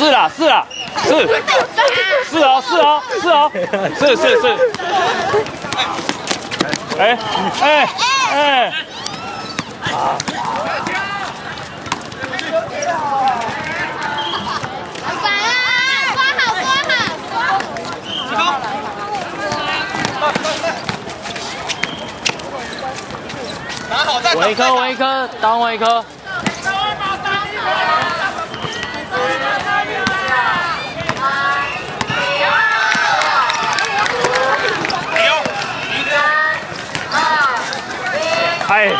是啦，是啦，是哦，是哦，是哦，是。哎，啊！烦啊！抓好！围一颗，当围一颗。哎。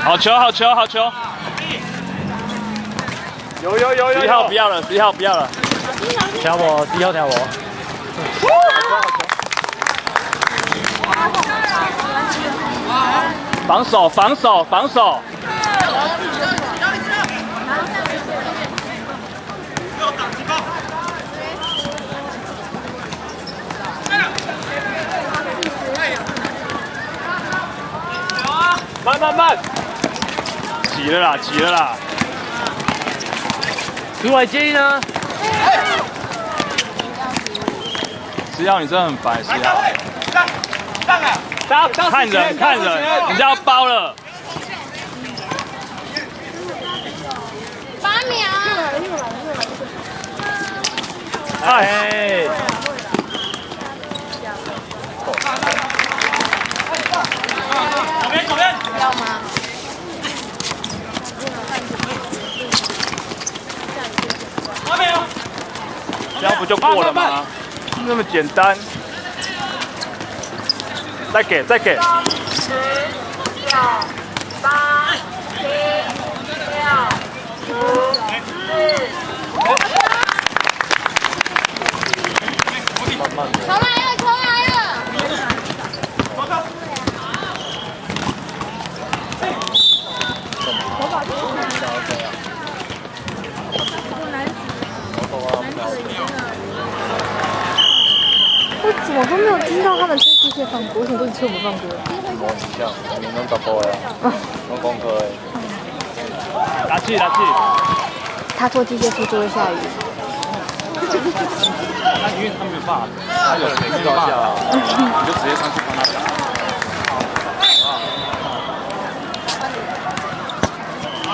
好球！有！11号不要了，11号不要了。挑我，11号挑我。防守！慢！急了啦！出来接应呢！11号，你真的很烦，11号。看人，人家要包了。8秒。哎。左边。要吗？这样不就过了吗？那么简单。再给。10、9、8、7、6、5、4、重来了！我怎么都没有听到他们吹机械放歌，为什么都是吹我们放歌？冇印象，你们打波呀？我功课诶。打气！他做机械术就会下雨。因为他没有办法，他有谁没有办法，你就直接上去帮他打。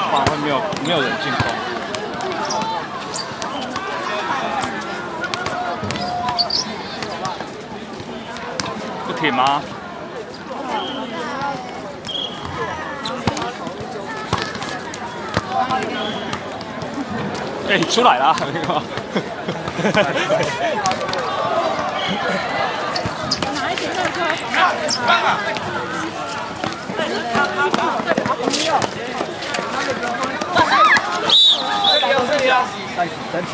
不然会没有人进攻。不铁吗？哎，出来啦！那个。哪一点上车？3起。